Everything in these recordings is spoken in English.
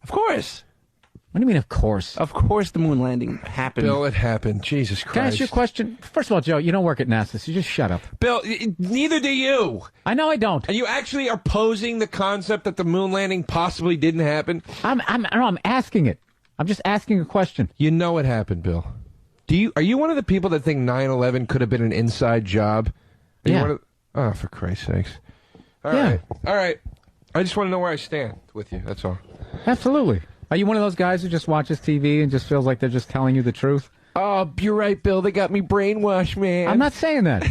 Of course. What do you mean, of course? Of course the moon landing happened. Bill, it happened. Jesus Christ. Can I ask you a question? First of all, Joe, you don't work at NASA, so just shut up. Bill, neither do you. I know I don't. And you actually are posing the concept that the moon landing possibly didn't happen? I'm asking it. I'm just asking a question. You know it happened, Bill. Are you one of the people that think 9/11 could have been an inside job? Yeah. Oh, for Christ's sakes. All right. I just want to know where I stand with you, that's all. Absolutely. Are you one of those guys who just watches TV and just feels like they're just telling you the truth? Oh, you're right, Bill. They got me brainwashed, man. I'm not saying that.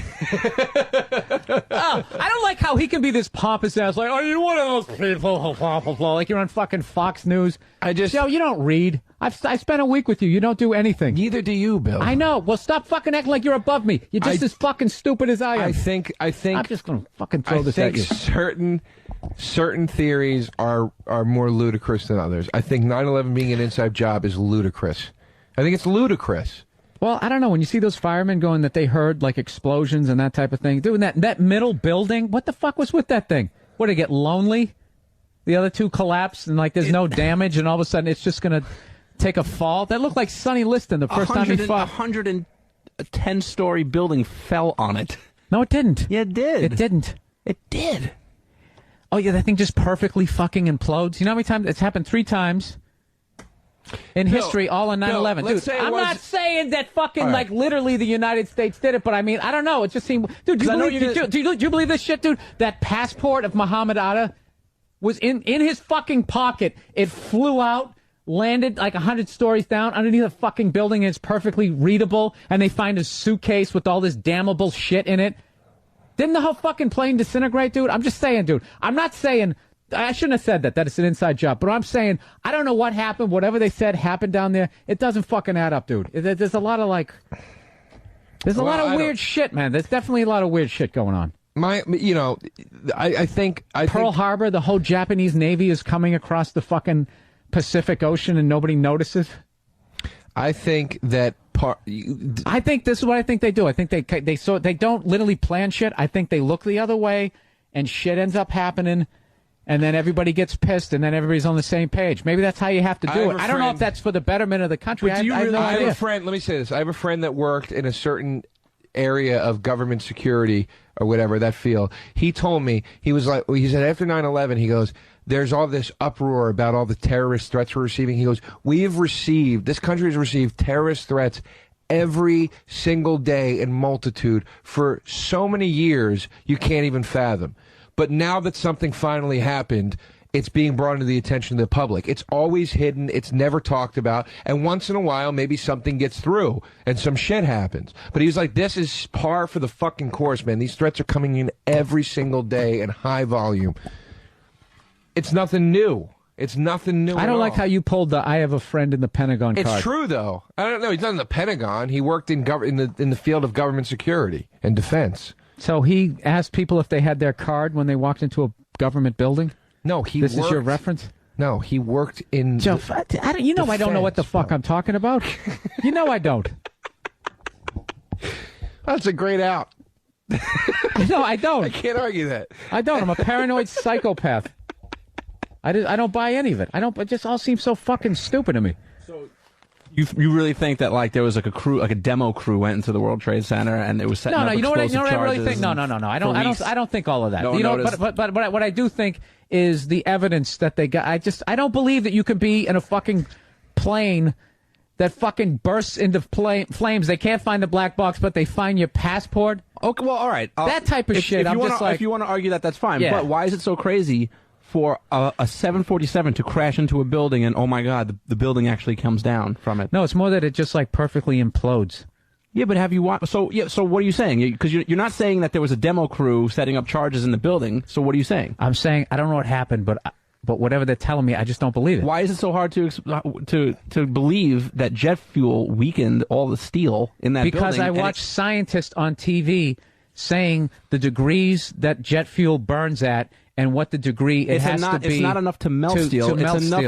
I don't like how he can be this pompous ass, like, are you one of those people? Like you're on fucking Fox News. Joe, you don't read. I spent a week with you. You don't do anything. Neither do you, Bill. I know. Well, stop fucking acting like you're above me. You're just as fucking stupid as I am. I think. I'm just gonna fucking throw this at you. Certain theories are more ludicrous than others. I think 9/11 being an inside job is ludicrous. I think it's ludicrous. Well, I don't know. When you see those firemen going that they heard like explosions and that type of thing, dude, that middle building, what the fuck was with that thing? What, did it get lonely? The other two collapsed and like there's no damage and all of a sudden it's just going to take a fall? That looked like Sonny Liston the first time he fought. A 110-story building fell on it. No, it didn't. Yeah, it did. It didn't. It did. Oh, yeah, that thing just perfectly fucking implodes. You know how many times? It's happened 3 times. In history, all on 9/11. Dude, I'm not saying that fucking, like, literally the United States did it, but I mean, I don't know. It just seemed... Dude, do you believe this shit, dude? That passport of Muhammad Atta was in his fucking pocket. It flew out, landed like 100 stories down underneath a fucking building, and it's perfectly readable, and they find a suitcase with all this damnable shit in it. Didn't the whole fucking plane disintegrate, dude? I'm just saying, dude. I'm not saying... I shouldn't have said that it's an inside job. But I'm saying, I don't know what happened. Whatever they said happened down there. It doesn't fucking add up, dude. There's a lot of, like... There's a lot of weird shit, man. There's definitely a lot of weird shit going on. I think... Pearl Harbor, the whole Japanese Navy is coming across the fucking Pacific Ocean and nobody notices. I think that... I think this is what I think they do. I think they don't literally plan shit. I think they look the other way and shit ends up happening... And then everybody gets pissed, and then everybody's on the same page. Maybe that's how you have to do it. I don't know if that's for the betterment of the country. I have no idea. I have a friend, let me say this. I have a friend that worked in a certain area of government security or whatever, that field. He told me, he said after 9/11, he goes, there's all this uproar about all the terrorist threats we're receiving. He goes, this country has received terrorist threats every single day in multitude for so many years you can't even fathom. But now that something finally happened, it's being brought into the attention of the public. It's always hidden. It's never talked about. And once in a while, maybe something gets through and some shit happens. But he was like, this is par for the fucking course, man. These threats are coming in every single day in high volume. It's nothing new. It's nothing new. I don't like how you pulled the "I have a friend in the Pentagon" card. It's true, though. I don't know. He's not in the Pentagon. He worked in the field of government security and defense. So he asked people if they had their card when they walked into a government building? No, This is your reference? No, he worked in... Joe, I don't know what the fuck I'm talking about. You know I don't. That's a great out. No, I don't. I can't argue that. I don't. I'm a paranoid psychopath. I don't buy any of it. It just all seems so fucking stupid to me. So you really think that like there was like a crew, like a demo crew went into the World Trade Center and it was setting up explosive what I really charges think? No. I don't think all of that. But what I do think is the evidence that they got. I don't believe that you could be in a fucking plane that fucking bursts into flames. They can't find the black box, but they find your passport. Okay, well, all right. That type of shit. If you want to argue that, that's fine. Yeah. But why is it so crazy for a 747 to crash into a building and, oh my God, the building actually comes down from it? No, it's more that it just like perfectly implodes. Yeah, but have you watched? So what are you saying? Because you're not saying that there was a demo crew setting up charges in the building. So what are you saying? I'm saying I don't know what happened, but whatever they're telling me, I just don't believe it. Why is it so hard to believe that jet fuel weakened all the steel in that building? Because I watched scientists on TV saying the degrees that jet fuel burns at and what the degree it has to be. It's not enough to melt steel.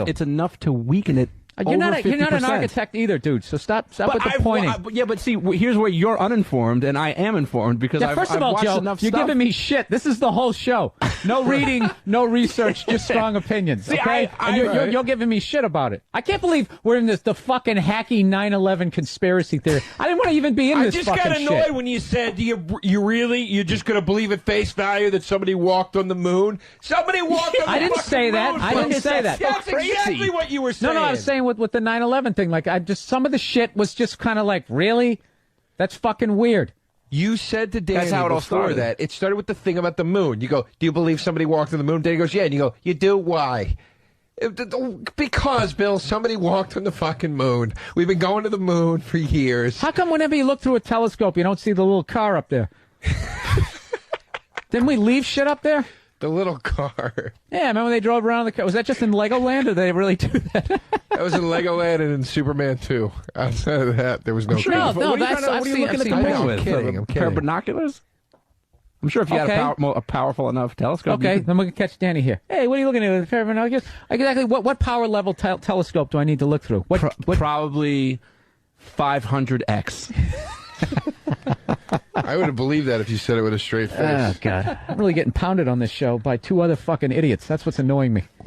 It's enough to weaken it. You're not an architect either, dude. So stop with the pointing. But see, here's where you're uninformed and I am informed because I've first of all, watched Joe, enough you're stuff. giving me shit. This is the whole show. No reading, no research, just strong opinions. Okay, See, you're giving me shit about it. I can't believe we're in the fucking hacky 9/11 conspiracy theory. I didn't want to even be in this fucking shit. I just got annoyed when you said, you're just going to believe at face value that somebody walked on the moon? Somebody walked on the I didn't say that. moon. I didn't say that. That's exactly what you were saying. No, I was saying with the 9/11 thing. Like, some of the shit was just kind of like, really? That's fucking weird. You said to Danny That's how it all before started. that, it started with the thing about the moon. You go, do you believe somebody walked on the moon? Danny goes, yeah. And you go, you do? Why? Because, Bill, somebody walked on the fucking moon. We've been going to the moon for years. How come whenever you look through a telescope, you don't see the little car up there? Didn't we leave shit up there? The little car. Yeah, remember when they drove around the car? Was that just in Legoland, or did they really do that? That was in Legoland and in Superman 2. Outside of that, there was no car. No, that's what are you looking at the moon with? I'm kidding. Pair of binoculars? I'm sure if you had a powerful enough telescope. Okay, then we can catch Danny here. Hey, what are you looking at with a pair of binoculars? Exactly. What power level telescope do I need to look through? What Probably 500x. I would have believed that if you said it with a straight face. Oh, God. I'm really getting pounded on this show by two other fucking idiots. That's what's annoying me.